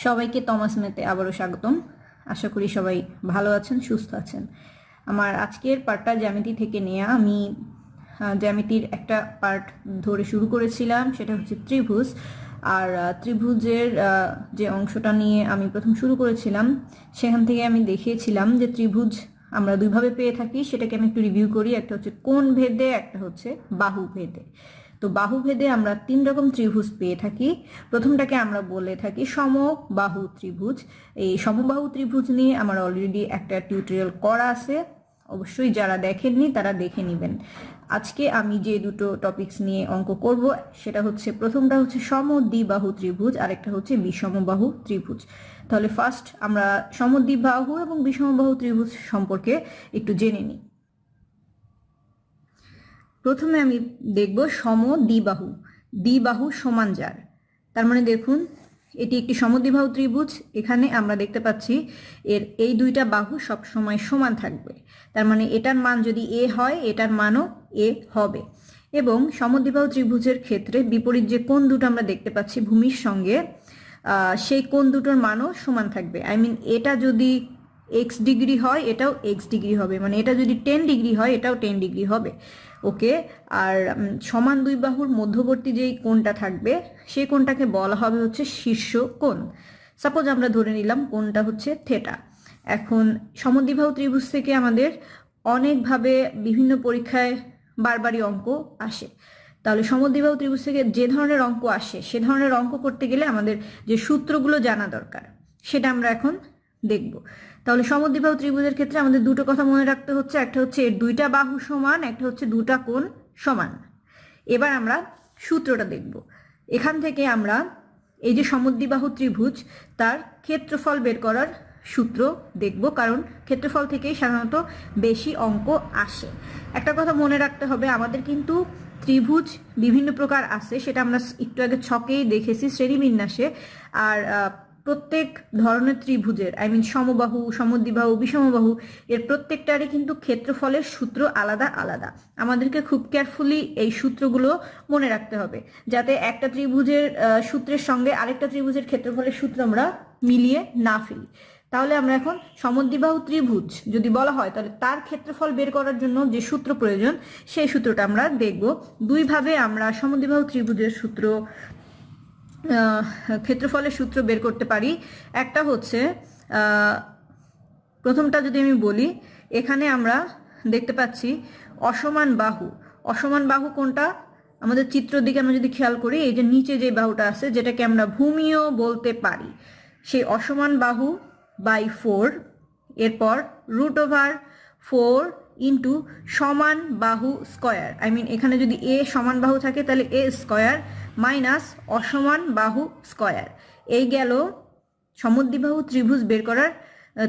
সবাইকে তমাস মেতে আবারও স্বাগতম। আশা করি সবাই ভালো আছেন, সুস্থ আছেন। আমার আজকের পার্টটা জ্যামিতি থেকে নেওয়া। আমি জ্যামিতির একটা পার্ট ধরে শুরু করেছিলাম, সেটা হচ্ছে ত্রিভুজ। আর ত্রিভুজের যে অংশটা নিয়ে আমি প্রথম শুরু করেছিলাম, সেখান থেকে আমি দেখিয়েছিলাম যে ত্রিভুজ আমরা দুইভাবে পেয়ে থাকি। সেটাকে আমি একটু রিভিউ করি। একটা হচ্ছে কোণ ভেদে, একটা হচ্ছে বাহু ভেদে। তো বাহুভেদে আমরা 3 রকম ত্রিভুজ পেয়ে থাকি। প্রথমটাকে আমরা বলে থাকি সমবাহু ত্রিভুজ। এই সমবাহু ত্রিভুজ নিয়ে আমার অলরেডি একটা টিউটোরিয়াল করা আছে, অবশ্যই যারা দেখেননি তারা দেখে নেবেন। আজকে আমি যে দুটো টপিকস নিয়ে অঙ্ক করব, সেটা হচ্ছে প্রথমটা হচ্ছে সমদ্বিবাহু ত্রিভুজ, আরেকটা হচ্ছে বিষমবাহু ত্রিভুজ। তাহলে ফার্স্ট আমরা সমদ্বিবাহু এবং বিষমবাহু ত্রিভুজ সম্পর্কে একটু জেনে নিই। প্রথমে আমি দেখব সমদ্বিবাহু, দ্বিবাহু সমান যার। তার মানে দেখুন, এটি একটি সমদ্বিবাহু ত্রিভুজ। এখানে আমরা দেখতে পাচ্ছি এর এই দুইটা বাহু সব সময় সমান থাকবে। তার মানে এটার মান যদি এ হয়, এটার মানও এ হবে। এবং সমদ্বিবাহু ত্রিভুজের ক্ষেত্রে বিপরীত যে কোণ দুটো আমরা দেখতে পাচ্ছি ভূমির সঙ্গে, সেই কোণ দুটোর মানও সমান থাকবে। এটা যদি এক্স ডিগ্রি হয়, এটাও এক্স ডিগ্রি হবে। মানে এটা যদি 10 ডিগ্রি হয়, এটাও 10 ডিগ্রি হবে। ওকে। আর সমান দুই বাহুর মধ্যবর্তী যেই কোণটা থাকবে, সেই কোণটাকে বলা হবে হচ্ছে শীর্ষ কোণ। সাপোজ আমরা ধরে নিলাম কোণটা হচ্ছে থেটা। এখন সমদ্বিবাহু ত্রিভুজ থেকে আমাদের অনেকভাবে বিভিন্ন পরীক্ষায় বারবারই অঙ্ক আসে। তাহলে সমদ্বিবাহু ত্রিভুজ থেকে যে ধরনের অঙ্ক আসে, সে ধরনের অঙ্ক করতে গেলে আমাদের যে সূত্রগুলো জানা দরকার, সেটা আমরা এখন দেখব। তাহলে সমদ্বিবাহু ত্রিভুজের ক্ষেত্রে আমাদের দুটো কথা মনে রাখতে হচ্ছে। একটা হচ্ছে এর দুইটা বাহু সমান, একটা হচ্ছে দুটা কোণ সমান। এবার আমরা সূত্রটা দেখব। এখান থেকে আমরা এই যে সমদ্বিবাহু ত্রিভুজ, তার ক্ষেত্রফল বের করার সূত্র দেখব, কারণ ক্ষেত্রফল থেকেই সাধারণত বেশি অঙ্ক আসে। একটা কথা মনে রাখতে হবে, আমাদের কিন্তু ত্রিভুজ বিভিন্ন প্রকার আছে, সেটা আমরা একটু আগে ছকেই দেখেছি শ্রেণীবিন্যাসে। আর প্রত্যেক ধরনের ত্রিভুজের সমবাহু, সমদ্বিবাহু, বিষমবাহু, এর প্রত্যেকটারই কিন্তু ক্ষেত্রফলের সূত্র আলাদা আলাদা। আমাদেরকে খুব কেয়ারফুলি এই সূত্রগুলো মনে রাখতে হবে, যাতে একটা ত্রিভুজের সূত্রের সঙ্গে আরেকটা ত্রিভুজের ক্ষেত্রফলের সূত্র আমরা মিলিয়ে না ফেলি। তাহলে আমরা এখন সমদ্বিবাহু ত্রিভুজ যদি বলা হয়, তাহলে তার ক্ষেত্রফল বের করার জন্য যে সূত্র প্রয়োজন, সেই সূত্রটা আমরা দেখব। দুইভাবে আমরা সমদ্বিবাহু ত্রিভুজের সূত্র, ক্ষেত্রফলের সূত্র বের করতে পারি। একটা হচ্ছে, প্রথমটা যদি আমি বলি, এখানে আমরা দেখতে পাচ্ছি অসমান বাহু। অসমান বাহু কোনটা? আমাদের চিত্র দিকে আমরা যদি খেয়াল করি, এই যে নিচে যে বাহুটা আছে, যেটাকে আমরা ভূমিও বলতে পারি, সেই অসমান বাহু বাই 4, এরপর √4 ইন্টু সমান বাহু স্কয়ার। এখানে যদি এ সমান বাহু থাকে, তাহলে এ স্কয়ার মাইনাস অসমান বাহু স্কয়ার। এই গেল সমদ্বিবাহু ত্রিভুজ বের করার,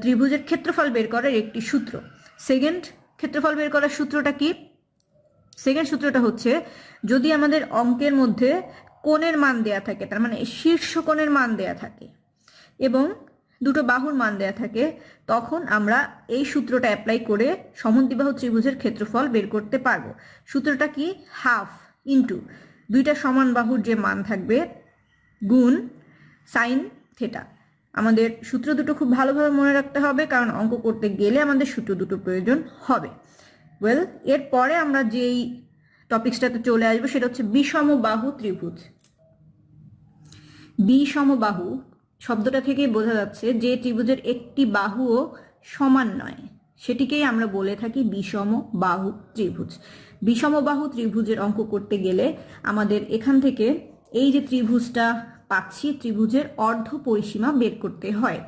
ত্রিভুজের ক্ষেত্রফল বের করার একটি সূত্র। সেকেন্ড ক্ষেত্রফল বের করার সূত্রটা কি? সেকেন্ড সূত্রটা হচ্ছে, যদি আমাদের অঙ্কের মধ্যে কোণের মান দেয়া থাকে, তার মানে শীর্ষ কোণের মান দেয়া থাকে এবং দুটো বাহুর মান দেয়া থাকে, তখন আমরা এই সূত্রটা অ্যাপ্লাই করে সমদ্বিবাহু ত্রিভুজের ক্ষেত্রফল বের করতে পারবো। সূত্রটা কি? হাফ ইন্টু দুইটা সমান বাহুর যে মান থাকবে গুণ সাইন থেটা। আমাদের সূত্র দুটো খুব ভালোভাবে মনে রাখতে হবে, কারণ অঙ্ক করতে গেলে আমাদের সূত্র দুটো প্রয়োজন হবে। এরপরে আমরা যেই টপিক্সটাতে চলে আসবো, সেটা হচ্ছে বিষমবাহু ত্রিভুজ। বিষমবাহু শব্দটা থেকেই বোঝা যাচ্ছে যে ত্রিভুজের একটি বাহুও সমান নয়, সেটিকেই আমরা বলে থাকি বিষমবাহু ত্রিভুজ। বিষমবাহু ত্রিভুজের অঙ্ক করতে গেলে আমাদের এখান থেকে এই যে ত্রিভুজটা পাচ্ছি, ত্রিভুজের অর্ধ পরিসীমা বের করতে হয়।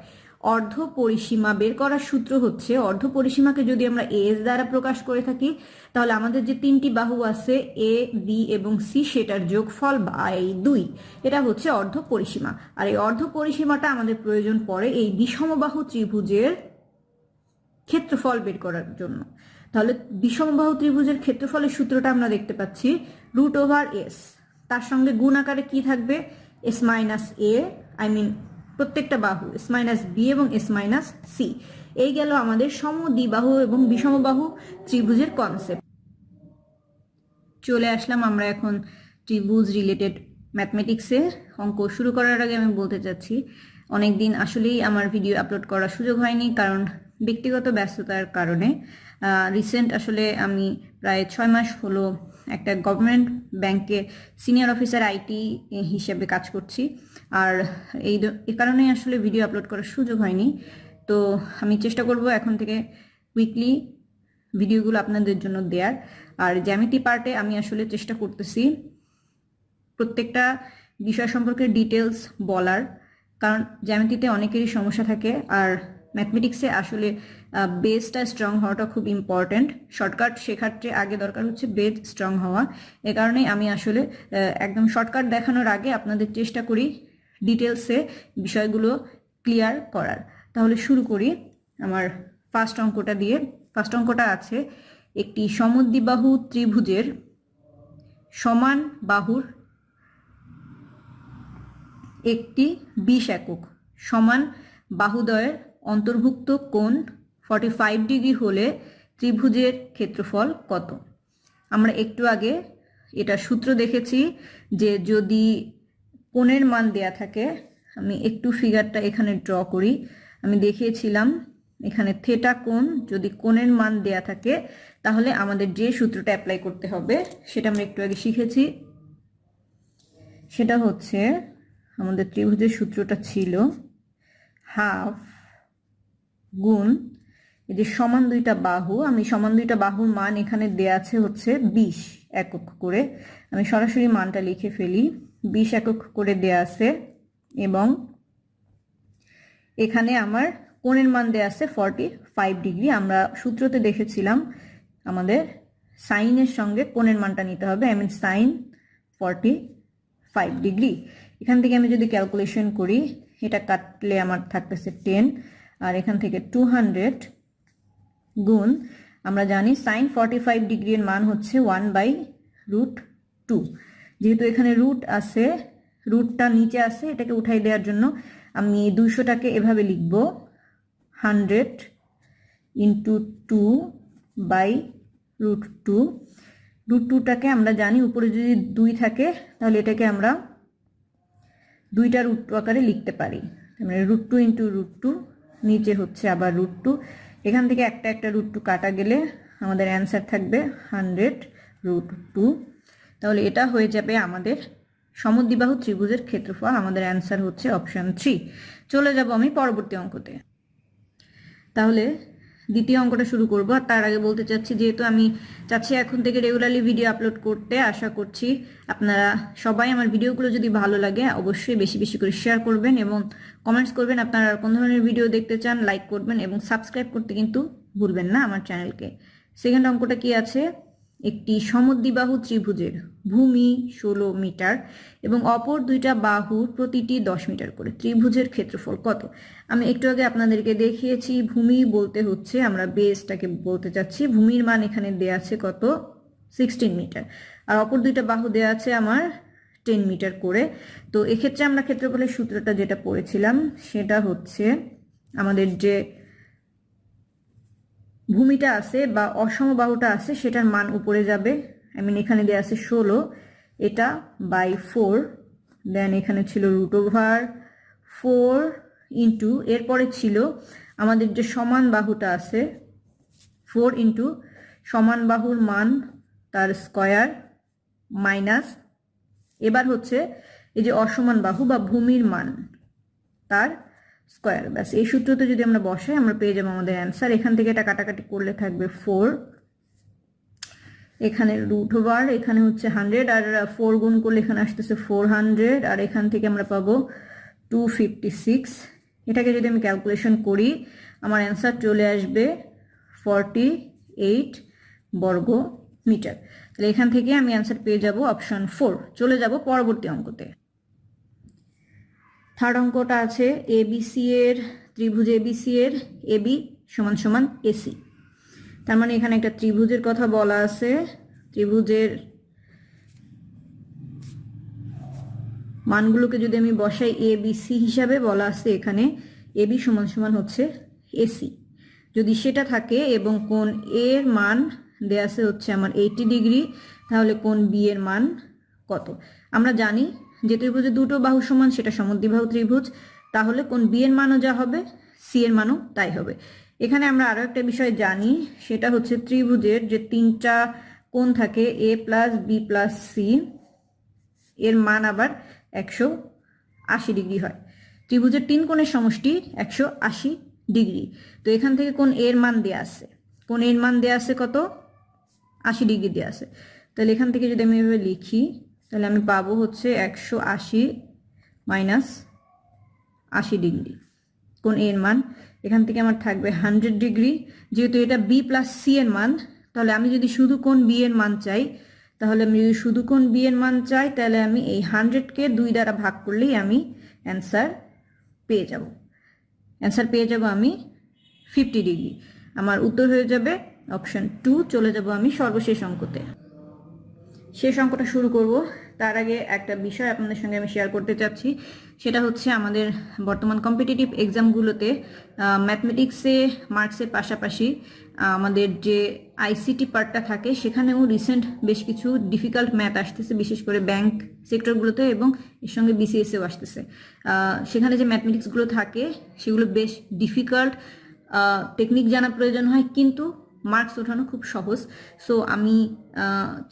অর্ধ পরিসীমা বের করার সূত্র হচ্ছে, অর্ধ পরিসীমাকে যদি আমরা এস দ্বারা প্রকাশ করে থাকি, তাহলে আমাদের যে 3টি বাহু আছে এ, বি এবং সি, সেটার যোগফল বাই 2, এটা হচ্ছে অর্ধ পরিসীমা। আর এই অর্ধ পরিসীমাটা আমাদের প্রয়োজন পড়ে এই বিষমবাহু ত্রিভুজের ক্ষেত্রফল বের করার জন্য। তাহলে বিষমবাহু ত্রিভুজের ক্ষেত্রফলের সূত্রটা আমরা দেখতে পাচ্ছি √s, তার সঙ্গে গুণ আকারে কি থাকবে? s মাইনাস এ, প্রত্যেকটা বাহু s মাইনাস বি এবং s মাইনাস সি। এই গেল আমাদের সমদ্বিবাহু এবং বিষমবাহু ত্রিভুজের কনসেপ্ট। চলে আসলাম আমরা এখন ত্রিভুজ রিলেটেড ম্যাথমেটিক্সে। অঙ্ক শুরু করার আগে আমি বলতে চাচ্ছি, অনেক দিন আসলেই আমার ভিডিও আপলোড করার সুযোগ হয়নি, কারণ ব্যক্তিগত ব্যস্ততার কারণে। রিসেন্ট আসলে আমি প্রায় 6 মাস হলো একটা গভর্নমেন্ট ব্যাংকে সিনিয়র অফিসার আইটি হিসেবে কাজ করছি। আর এই কারণেই আসলে ভিডিও আপলোড করার সুযোগ হয়নি। তো আমি চেষ্টা করব এখন থেকে উইকলি ভিডিওগুলো আপনাদের জন্য দেওয়ার। আর জ্যামিতি পার্টে আমি আসলে চেষ্টা করতেছি প্রত্যেকটা বিষয় সম্পর্কে ডিটেলস বলার, কারণ জ্যামিতিতে অনেকেরই সমস্যা থাকে। আর ম্যাথমেটিক্সে আসলে বেসটা স্ট্রং হওয়াটা খুব ইম্পর্ট্যান্ট। শর্টকাট শেখার চেয়ে আগে দরকার হচ্ছে বেস স্ট্রং হওয়া। এ কারণেই আমি আসলে একদম শর্টকাট দেখানোর আগে আপনাদের চেষ্টা করি ডিটেলসে বিষয়গুলো ক্লিয়ার করার। তাহলে শুরু করি আমার ফার্স্ট অঙ্কটা দিয়ে। ফার্স্ট অঙ্কটা আছে, একটি সমদ্বিবাহু ত্রিভুজের সমান বাহুর একটি 20 একক সমান বাহুদ্বয়ের অন্তর্ভুক্ত কোণ 45 ডিগ্রি হলে ত্রিভুজের ক্ষেত্রফল কত? আমরা একটু আগে এটা সূত্র দেখেছি যে যদি কোণের মান দেয়া থাকে, আমি একটু ফিগারটা এখানে ড্র করি। আমি দেখিয়েছিলাম এখানে থেটা কোণ, যদি কোণের মান দেয়া থাকে তাহলে আমাদের যে সূত্রটা অ্যাপ্লাই করতে হবে সেটা আমরা একটু আগে শিখেছি। সেটা হচ্ছে আমাদের ত্রিভুজের সূত্রটা ছিল হাফ গুণ এই যে সমান দুইটা বাহু। আমি সমান দুইটা বাহুর মান এখানে দেয়া আছে হচ্ছে 20 একক করে। আমি সরাসরি মানটা লিখে ফেলি, 20 একক করে দেয়া আছে। এবং এখানে আমার কোণের মান দেয়া আছে 45 ডিগ্রি। আমরা সূত্রতে দেখেছিলাম আমাদের সাইনের সঙ্গে কোণের মানটা নিতে হবে, I mean সাইন 45 ডিগ্রি। এখান থেকে আমি যদি ক্যালকুলেশন করি, এটা কাটলে আমার থাকতেছে 10, আর এখান থেকে 200 গুণ, আমরা জানি সাইন 45 ডিগ্রির মান হচ্ছে 1/√2। যেহেতু এখানে রুট আছে, রুটটা নিচে আছে, এটাকে উঠাই দেওয়ার জন্য আমি 200টাকে এভাবে লিখব 100 × 2/√2। √2টাকে আমরা জানি উপরে যদি 2 থাকে তাহলে এটাকে আমরা দুইটা √2 আকারে লিখতে পারি, মানে √2 × √2, নিচে হচ্ছে আবার √2। এখান থেকে একটা একটা √2 কাটা গেলে আমাদের অ্যান্সার থাকবে 100√2। তাহলে এটা হয়ে যাবে আমাদের সমদ্বিবাহু ত্রিভুজের ক্ষেত্রফল। আমাদের অ্যান্সার হচ্ছে অপশন 3। চলে যাব আমি পরবর্তী অঙ্কতে। তাহলে দ্বিতীয় অঙ্কটা শুরু করব। আর তার আগে বলতে চাচ্ছি, যেহেতু আমি চাচ্ছি এখন থেকে রেগুলারলি ভিডিও আপলোড করতে, আশা করছি আপনারা সবাই আমার ভিডিওগুলো যদি ভালো লাগে অবশ্যই বেশি বেশি করে শেয়ার করবেন এবং কমেন্টস করবেন আপনারা কোন ধরনের ভিডিও দেখতে চান, লাইক করবেন এবং সাবস্ক্রাইব করতে কিন্তু ভুলবেন না আমার চ্যানেলকে। সেকেন্ড অঙ্কটা কি আছে, একটি সমদ্বিবাহু ত্রিভুজের ভূমি 16 মিটার এবং অপর দুইটা বাহুর প্রতিটি 10 মিটার করে ত্রিভুজের ক্ষেত্রফল কত? আমি একটু আগে আপনাদেরকে দেখিয়েছি, ভূমি বলতে হচ্ছে আমরা বেসটাকে বলতে চাচ্ছি। ভূমির মান এখানে দেয়া আছে কত? 16 মিটার, আর অপর দুইটা বাহু দেয়া আছে আমার 10 মিটার করে। তো এক্ষেত্রে আমরা ক্ষেত্রফলের সূত্রটা যেটা পড়েছিলাম সেটা হচ্ছে আমাদের যে ভূমিটা আছে বা অসমবাহুটা আছে সেটার মান উপরে যাবে। I mean এখানে দেয়া আছে 16, এটা বাই 4, দেন এখানে ছিল √4 ইন্টু, এরপরে ছিল আমাদের যে সমান বাহুটা আছে 4 ইন্টু সমান বাহুর মান তার স্কয়ার মাইনাস, এবার হচ্ছে এই যে অসমান বাহু বা ভূমির মান তার স্কয়ার। ব্যাস এই সূত্রতে যদি আমরা বসাই আমরা পেয়ে যাবো আমাদের অ্যান্সার। এখান থেকে এটা কাটাকাটি করলে থাকবে 4, এখানে √, এখানে হচ্ছে 100, আর 4 গুণ করলে এখানে আসতেছে 400, আর এখান থেকে আমরা পাবো 256। এটাকে যদি আমি ক্যালকুলেশন করি আমার অ্যান্সার চলে আসবে 48 বর্গ মিটার। তাহলে এখান থেকে আমি অ্যান্সার পেয়ে যাব অপশন 4। চলে যাব পরবর্তী অঙ্কতে। থার্ড অঙ্কটা আছে এবিসি এর ত্রিভুজ এবিসি এর এবি সমান সমান এসি। তার মানে এখানে একটা ত্রিভুজের কথা বলা আছে, ত্রিভুজের মানগুলোকে যদি আমি বসাই এবিসি হিসাবে বলা আছে, এখানে এবি সমান সমান হচ্ছে এসি। যদি সেটা থাকে এবং কোণ এ এর মান দেয়া আছে হচ্ছে আমার 80 ডিগ্রি, তাহলে কোণ বি এর মান কত? আমরা জানি যে ত্রিভুজে দুটো বাহু সমান সেটা সমদ্বিবাহু ত্রিভুজ, তাহলে কোণ বি এর মানও যা হবে সি এর মানও তাই হবে। এখানে আমরা আরো একটা বিষয় জানি, সেটা হচ্ছে ত্রিভুজের যে 3টা কোণ থাকে এ প্লাস বি প্লাস সি, এর মান আবার 180 ডিগ্রি হয়। ত্রিভুজের 3 কোণের সমষ্টি 180 ডিগ্রি। তো এখান থেকে কোণ এর মান দেয়া আছে, কোণ এর মান দেয়া আছে কত, 80 ডিগ্রি দেয়া আছে। তাহলে এখান থেকে যদি আমি এভাবে লিখি তাহলে আমি পাবো হচ্ছে 180 মাইনাস 80 ডিগ্রি কোণ এর মান। এখান থেকে আমার থাকবে 100 ডিগ্রি। যেহেতু এটা বি প্লাস সি এর মান, তাহলে আমি যদি শুধু কোণ বি এর মান চাই, তাহলে আমি যদি শুধু কোণ বি এর মান চাই তাহলে আমি এই 100-কে 2 দ্বারা ভাগ করলেই আমি অ্যান্সার পেয়ে যাব। অ্যান্সার পেয়ে যাব আমি 50 ডিগ্রি। আমার উত্তর হয়ে যাবে অপশন 2। চলে যাব আমি সর্বশেষ অঙ্কতে। শেষ অঙ্কটা শুরু করব তার আগে একটা বিষয় আপনাদের সঙ্গে আমি শেয়ার করতে চাচ্ছি, সেটা হচ্ছে আমাদের বর্তমান কম্পিটিটিভ এক্সামগুলোতে ম্যাথমেটিক্সে মার্কসের পাশাপাশি আমাদের যে আইসিটি পার্টটা থাকে সেখানেও রিসেন্ট বেশ কিছু ডিফিকাল্ট ম্যাথ আসতেছে, বিশেষ করে ব্যাংক সেক্টরগুলোতে, এবং এর সঙ্গে বিসিএসেও আসতেছে। সেখানে যে ম্যাথমেটিক্সগুলো থাকে সেগুলো বেশ ডিফিকাল্ট, টেকনিক জানা প্রয়োজন হয়, কিন্তু মার্কস ওঠানো খুব সহজ। সো আমি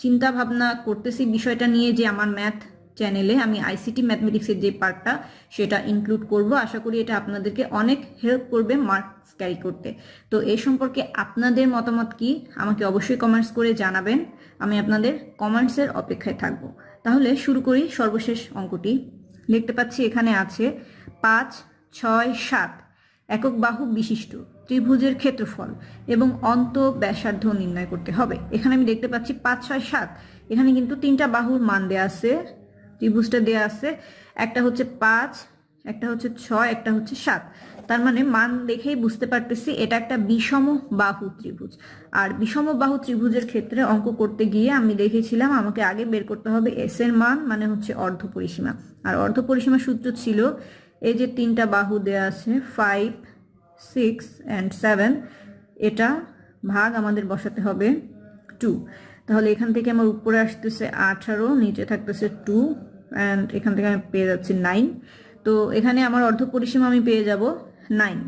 চিন্তা ভাবনা করতেছি বিষয়টা নিয়ে যে আমার ম্যাথ চ্যানেলে আমি আইসিটি ম্যাথমেটিক্সের যে পার্টটা সেটা ইনক্লুড করব। আশা করি এটা আপনাদেরকে অনেক হেল্প করবে মার্কস ক্যারি করতে। তো এই সম্পর্কে আপনাদের মতামত কি আমাকে অবশ্যই কমেন্টস করে জানাবেন। আমি আপনাদের কমেন্টসের অপেক্ষায় থাকব। তাহলে শুরু করি সর্বশেষ অঙ্কটি। দেখতে পাচ্ছি এখানে আছে 5, 6, 7 একক বাহু বিশিষ্ট ত্রিভুজের ক্ষেত্রফল এবং অন্ত ব্যাসার্ধ নির্ণয় করতে হবে। এখানে আমি দেখতে পাচ্ছি 5, 6, 7, এখানে কিন্তু 3টা বাহুর মান দেয়া আছে, ত্রিভুজটা দেয়া আছে। একটা হচ্ছে 5, একটা হচ্ছে 6, একটা হচ্ছে 7। তার মানে মান দেখেই বুঝতে পারতেছি এটা একটা বিষম বাহু ত্রিভুজ। আর বিষম বাহু ত্রিভুজের ক্ষেত্রে অঙ্ক করতে গিয়ে আমি দেখেছিলাম আমাকে আগে বের করতে হবে এস এর মান, মানে হচ্ছে অর্ধ পরিসীমা। আর অর্ধ পরিসীমা সূত্র ছিল এই যে 3টা বাহু দেয়া আছে 5, 6 and 7, এটা ভাগ আমাদের বসাতে হবে 2। তাহলে এখান থেকে আমার উপরে আসতেছে 18, নিচে থাকতেছে 2, অ্যান্ড এখান থেকে আমি পেয়ে যাচ্ছি 9। তো এখানে আমার অর্ধ পরিসীমা আমি পেয়ে যাব 9।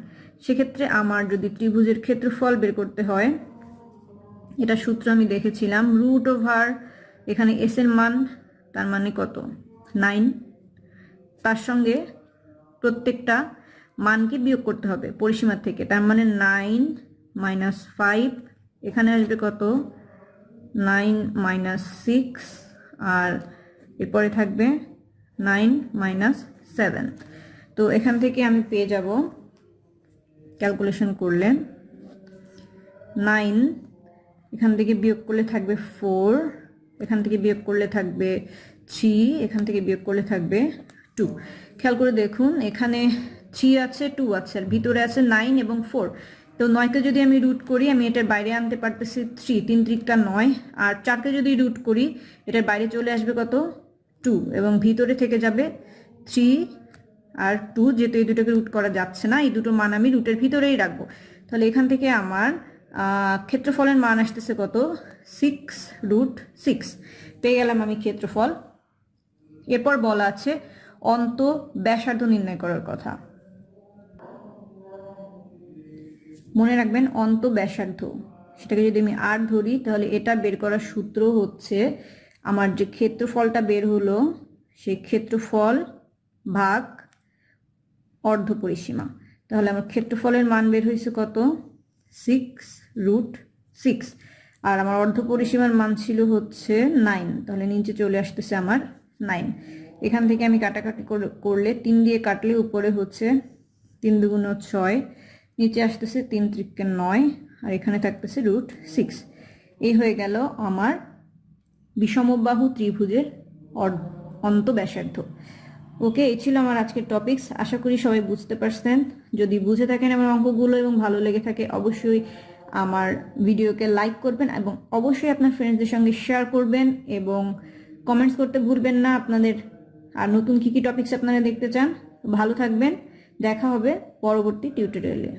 সেক্ষেত্রে আমার যদি ত্রিভুজের ক্ষেত্রফল বের করতে হয়, এটা সূত্র আমি দেখেছিলাম, রুট ওভার এখানে এস এর মান, তার মানে কত 9, তার সঙ্গে প্রত্যেকটা মানকে বিয়োগ করতে হবে পরিসীমা থেকে। তার মানে 9 মাইনাস 5, এখানে আসবে কত 9 মাইনাস 6, আর এরপরে থাকবে 9 মাইনাস 7। তো এখান থেকে আমি পেয়ে যাব, ক্যালকুলেশন করলে 9 এখান থেকে বিয়োগ করলে থাকবে 4, এখান থেকে বিয়োগ করলে থাকবে 3, এখান থেকে বিয়োগ করলে থাকবে 2। খেয়াল করে দেখুন এখানে 3 আছে, 2 আছে, আর ভিতরে আছে 9 এবং 4। তো 9কে যদি আমি রুট করি আমি এটার বাইরে আনতে পারতেছি 3, 3 × 9, আর 4কে যদি রুট করি এটার বাইরে চলে আসবে কত 2, এবং ভিতরে থেকে যাবে 3 আর 2। যেহেতু এই দুটোকে রুট করা যাচ্ছে না, এই দুটো মান আমি রুটের ভিতরেই রাখবো। তাহলে এখান থেকে আমার ক্ষেত্রফলের মান আসতেছে কত 6√6। পেয়ে গেলাম আমি ক্ষেত্রফল। এরপর বলা আছে অন্ত ব্যাসার্ধ নির্ণয় করার কথা। মনে রাখবেন অন্ত ব্যাসার্ধ, সেটাকে যদি আমি আর ধরি তাহলে এটা বের করার সূত্র হচ্ছে আমার যে ক্ষেত্রফলটা বের হলো সেই ক্ষেত্রফল ভাগ অর্ধ পরিসীমা। তাহলে আমার ক্ষেত্রফলের মান বের হয়েছে কত 6√6, আর আমার অর্ধ পরিসীমার মান ছিল হচ্ছে 9। তাহলে নিচে চলে আসতেছে আমার 9। এখান থেকে আমি কাটাকাটি করলে 3 দিয়ে কাটলে উপরে হচ্ছে 3 × 2 = 6, নিচে আসতেছে 3 × 3 = 9, আর এখানে থাকতেছে √6। এই হয়ে গেল আমার বিষমবাহু ত্রিভুজের অন্ত ব্যাসার্ধ। ওকে, এই ছিল আমার আজকের টপিকস। আশা করি সবাই বুঝতে পারছেন। যদি বুঝে থাকেন আমার অঙ্কগুলো এবং ভালো লেগে থাকে অবশ্যই আমার ভিডিওকে লাইক করবেন, এবং অবশ্যই আপনার ফ্রেন্ডসদের সঙ্গে শেয়ার করবেন, এবং কমেন্টস করতে ভুলবেন না আপনাদের আর নতুন কী কী টপিকস আপনারা দেখতে চান। ভালো থাকবেন, দেখা হবে পরবর্তী টিউটোরিয়ালে।